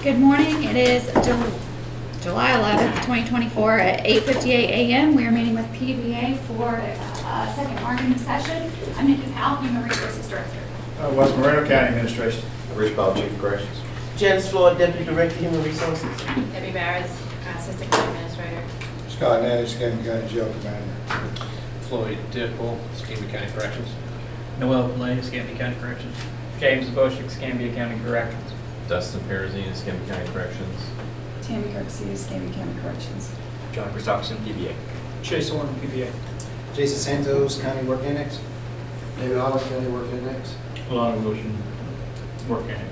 Good morning. It is July 11th, 2024 at 8:58 a.m. We are meeting with PBA for a second bargaining session. I'm Nikki Powell, Human Resources Director. West Moreno County Administration. Rich Powell, Chief of Corrections. Janice Floyd, Deputy Director, Human Resources. Debbie Barris, Assistant County Administrator. Scott Natty, Escambia County Jail Commander. Floyd Tippel, Escambia County Corrections. Noel Lane, Escambia County Corrections. James Bush, Escambia County Corrections. Dustin Perazine, Escambia County Corrections. Tammy Kirksey, Escambia County Corrections. John Christopherson, PBA. Chase Horn, PBA. Jason Santos, County Work Annex. David Hollis, County Work Index. Alana Motion, Work Annex.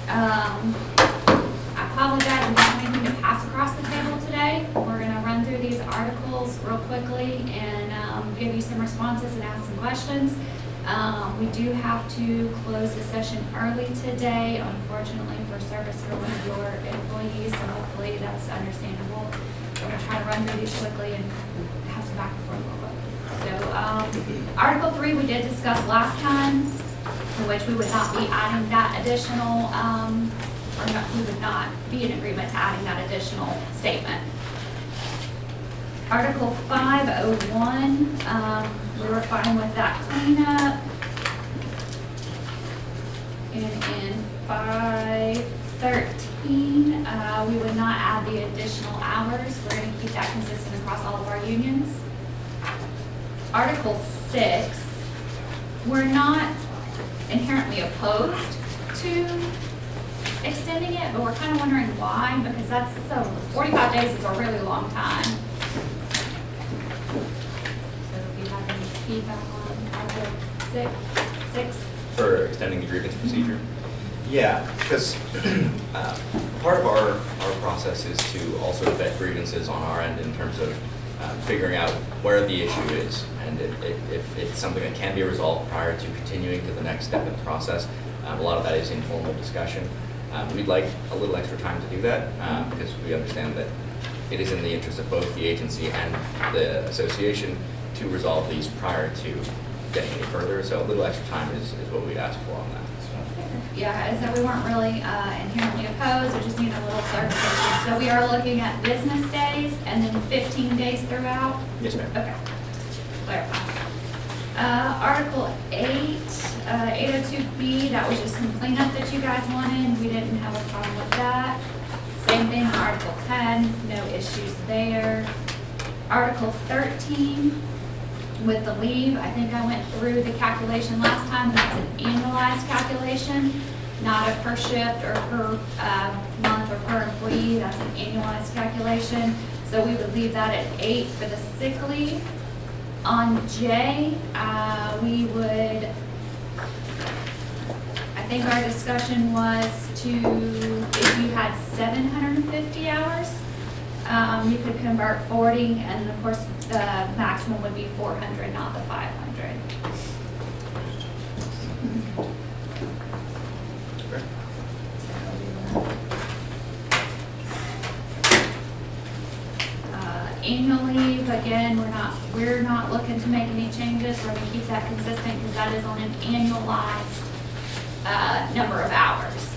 I apologize, we don't have anything to pass across the table today. We're going to run through these articles real quickly and give you some responses and ask some questions. We do have to close the session early today, unfortunately, for service for one of your employees, so hopefully that's understandable. We're going to try to run through these quickly and have some back and forth real quick. So, Article 3 we did discuss last time, in which we would not be adding that additional, we would not be in agreement to adding that additional statement. Article 501, we were fine with that cleanup. And in 513, we would not add the additional hours. We're going to keep that consistent across all of our unions. Article 6, we're not inherently opposed to extending it, but we're kind of wondering why, because that's 45 days is a really long time. So if you have any feedback on Article 6? For extending the grievance procedure? Yeah, because part of our process is to also vet grievances on our end in terms of figuring out where the issue is, and if it's something that can be resolved prior to continuing to the next step in the process. A lot of that is informal discussion. We'd like a little extra time to do that because we understand that it is in the interest of both the agency and the association to resolve these prior to getting any further. So a little extra time is what we'd ask for on that. Yeah, so we weren't really inherently opposed, we just need a little clarification. So we are looking at business days and then 15 days throughout? Yes, ma'am. Okay, clarify. Article 8, 802B, that was just some cleanup that you guys wanted. We didn't have a problem with that. Same thing, Article 10, no issues there. Article 13, with the leave, I think I went through the calculation last time, and that's an annualized calculation, not a per shift or per month or per employee. That's an annualized calculation. So we would leave that at 8 for the sick leave. On J, we would, I think our discussion was to, if you had 750 hours, you could convert 40, and of course, the maximum would be 400, not the 500. Annual leave, again, we're not looking to make any changes. We're going to keep that consistent because that is on an annualized number of hours.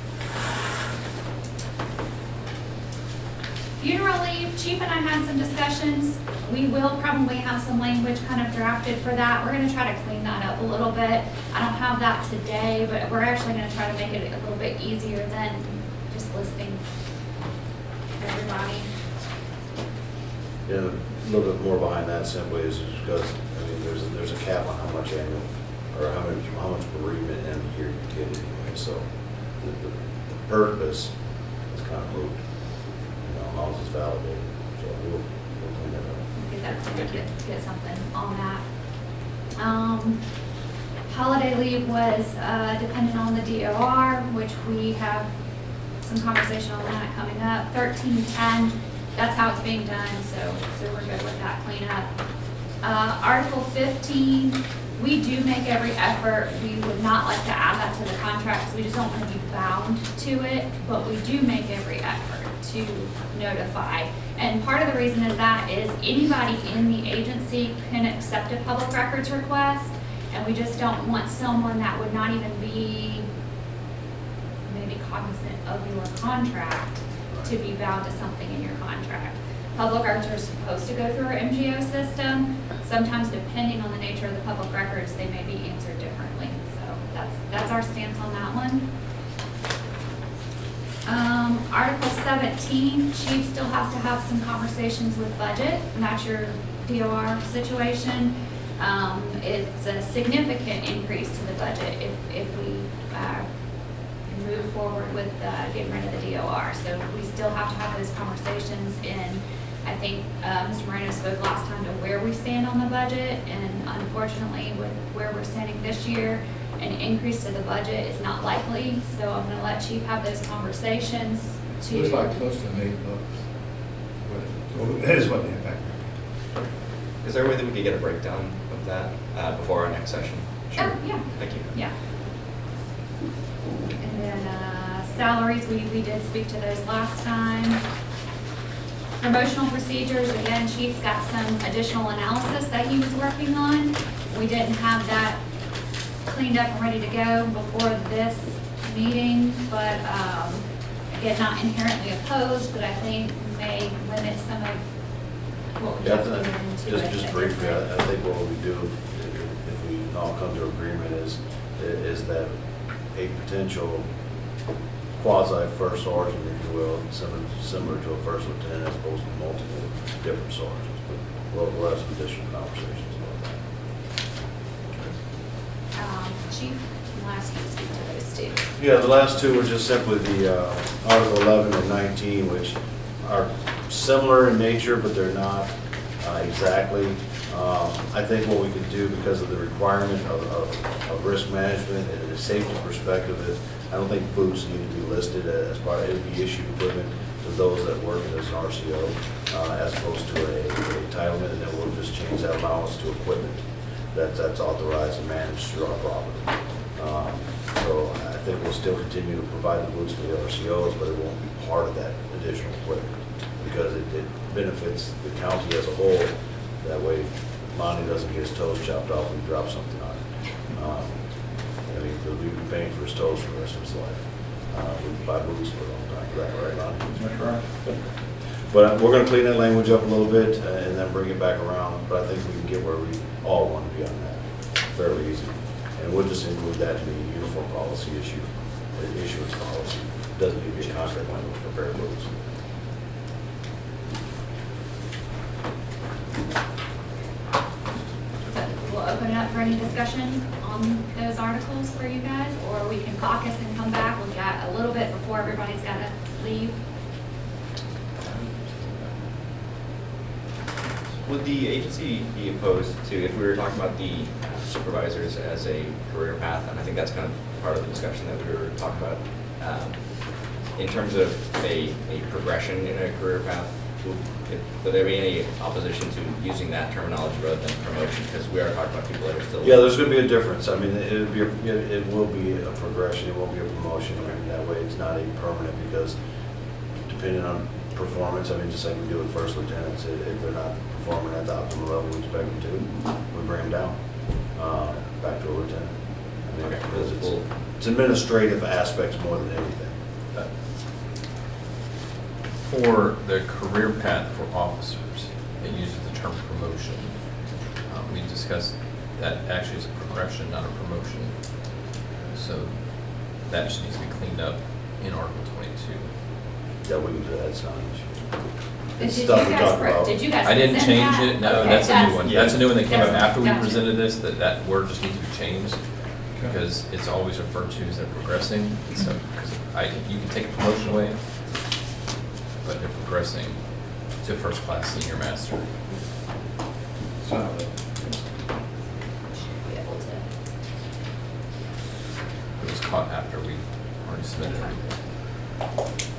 Funeral leave, Chief and I had some discussions. We will probably have some language kind of drafted for that. We're going to try to clean that up a little bit. I don't have that today, but we're actually going to try to make it a little bit easier than just listing everybody. Yeah, a little bit more behind that simply is because, I mean, there's a cap on how much annual, or how much bereavement in a year you get anyway, so the purpose is kind of moved, as long as it's validated, so we'll clean that up. Get something on that. Holiday leave was dependent on the DOR, which we have some conversation on that coming up. 1310, that's how it's being done, so we're good with that cleanup. Article 15, we do make every effort. We would not like to add that to the contract because we just don't want to be bound to it, but we do make every effort to notify. And part of the reason is that is anybody in the agency can accept a public records request, and we just don't want someone that would not even be to be cognizant of your contract to be bound to something in your contract. Public records are supposed to go through our MGO system. Sometimes depending on the nature of the public records, they may be answered differently. So that's our stance on that one. Article 17, chief still has to have some conversations with budget, and that's your DOR situation. It's a significant increase to the budget if we move forward with getting rid of the DOR. So we still have to have those conversations, and I think Mr. Moreno spoke last time to where we stand on the budget, and unfortunately with where we're standing this year, an increase to the budget is not likely. So I'm going to let chief have those conversations to. Looks like close to $1 million. So that is what the impact would be. Is there a way that we could get a breakdown of that before our next session? Oh, yeah. Thank you. Yeah. And then salaries, we did speak to those last time. Promotional procedures, again, Chief's got some additional analysis that he was working on. We didn't have that cleaned up and ready to go before this meeting, but again, not inherently opposed, but I think may limit some of what we have to get into. Just briefly, I think what we do, if we all come to agreement, is that a potential quasi-first sergeant, if you will, similar to a first lieutenant as opposed to multiple different sergeants. But we'll have some additional conversations about that. Chief, I'll ask you to speak to those two. Yeah, the last two were just simply the Article 11 and 19, which are similar in nature, but they're not exactly. I think what we can do because of the requirement of risk management and a safety perspective is I don't think boots need to be listed as part of it would be issued equipment to those that work as an RCO as opposed to a entitlement, and then we'll just change that allowance to equipment that's authorized and managed through our property. So I think we'll still continue to provide the boots for the RCOs, but it won't be part of that additional equipment because it benefits the county as a whole. That way Lonnie doesn't get his toes chopped off when he drops something on it. I mean, because we've been paying for his toes for the rest of his life. We buy boots for a long time, right, Lonnie? That's right. But we're gonna clean that language up a little bit and then bring it back around, but I think we can get where we all want to be on that fairly easy. And we'll just include that in the uniform policy issue, the issuance policy. Doesn't need to be a contract language for fair boots. So we'll open it up for any discussion on those articles for you guys, or we can caucus and come back. We've got a little bit before everybody's got to leave. Would the agency be opposed to, if we were talking about the supervisors as a career path, and I think that's kind of part of the discussion that we were talking about, in terms of a progression in a career path, would there be any opposition to using that terminology rather than promotion? Because we are talking about people that are still. Yeah, there's going to be a difference. I mean, it will be a progression. It won't be a promotion. I mean, that way it's not a permanent because depending on performance, I mean, just like we do with first lieutenants, if they're not performing at the optimal level we expect them to, we bring them down back to a lieutenant. I mean, Okay. because it's administrative aspects more than anything. For the career path for officers, it uses the term promotion. We discussed that actually is a progression, not a promotion. So that just needs to be cleaned up in Article 22. Yeah, we can do that. It's not an issue. Did It's you stuff we guys talked pre- about. did you guys I didn't present change that? it, no, Okay, that's a new one. yeah. That's a new one that came up That's- after we gotcha. presented this, that word just needs to be changed because it's always referred to as they're progressing. So, because you can take a promotion away, but they're progressing to first class senior master. So, Should be able to. It was caught after we already submitted That's everything.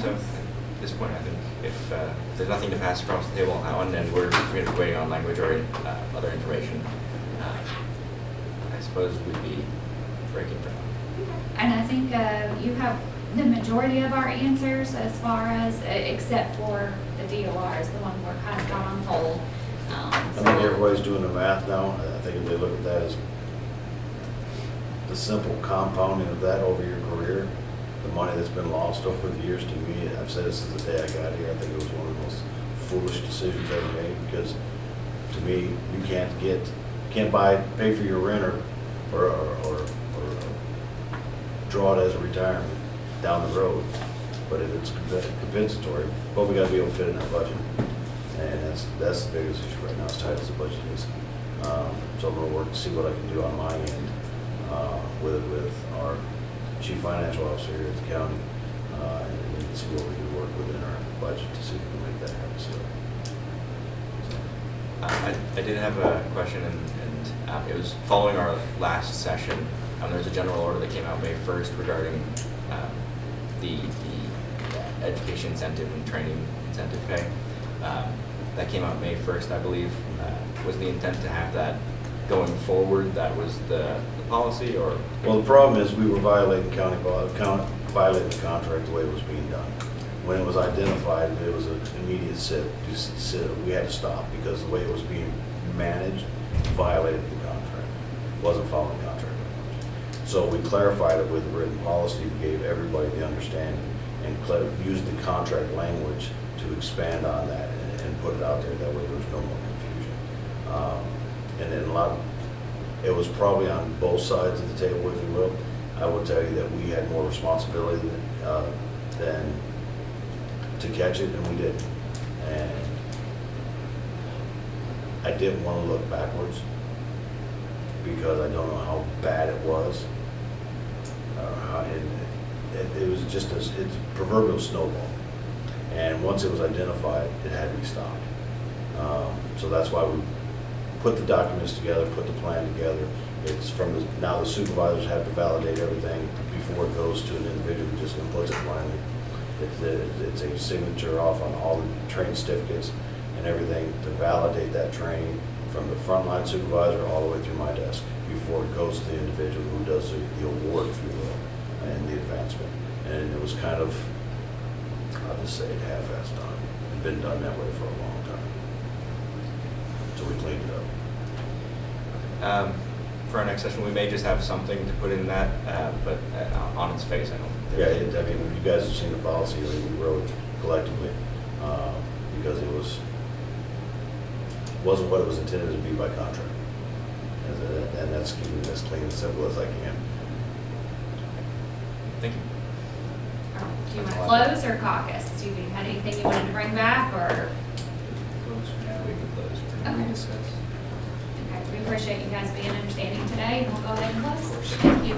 So at this point, I think if there's nothing to pass across the table on that one, and we're waiting on language or other information, I suppose we'd be breaking ground. And I think you have the majority of our answers as far as, except for the DORs, the one we're kind of got on hold. I think everybody's doing the math now. I think if they look at that as the simple compounding of that over your career, the money that's been lost over the years, to me, I've said it since the day I got here, I think it was one of the most foolish decisions ever made, because to me, you can't pay for your rent or draw it as a retirement down the road. But if it's compensatory, but we gotta be able to fit in that budget. And that's the biggest issue right now, as tight as the budget is. So I'm gonna work to see what I can do on my end, with our chief financial officer here at the county, and see what we can work within our budget to see if we can make that happen. So. I did have a question, and it was following our last session. There was a general order that came out May 1st regarding the education incentive and training incentive pay. That came out May 1st, I believe. Was the intent to have that going forward? That was the policy, or? Well, the problem is we were violating violating the contract the way it was being done. When it was identified, it was an immediate sit. We had to stop because the way it was being managed violated the contract. It wasn't following the contract. So we clarified it with a written policy. We gave everybody the understanding and used the contract language to expand on that and put it out there. That way there was no more confusion. And then it was probably on both sides of the table, if you will. I will tell you that we had more responsibility than to catch it, and we didn't. And I didn't want to look backwards because I don't know how bad it was. It was just it's proverbial snowball. And once it was identified, it had to be stopped. So that's why we put the documents together, put the plan together. It's now the supervisors have to validate everything before it goes to an individual who just inputs it blindly. It's a signature off on all the training certificates and everything to validate that training from the frontline supervisor all the way through my desk before it goes to the individual who does the award, if you will, and the advancement. And it was kind of, I'll just say it half-assed done. It's been done that way for a long time. So we cleaned it up. For our next session, we may just have something to put in that, but on its face, I don't. Yeah, I mean, you guys have seen the policy that we wrote collectively, because it wasn't what it was intended to be by contract. And that's keeping it as clean and simple as I can. Thank you. Do you want to close or caucus? Do you have anything you wanted to bring back, or? We can close for Okay. recess. Okay, we appreciate you guys being understanding today, and we'll go ahead and close. Thank you.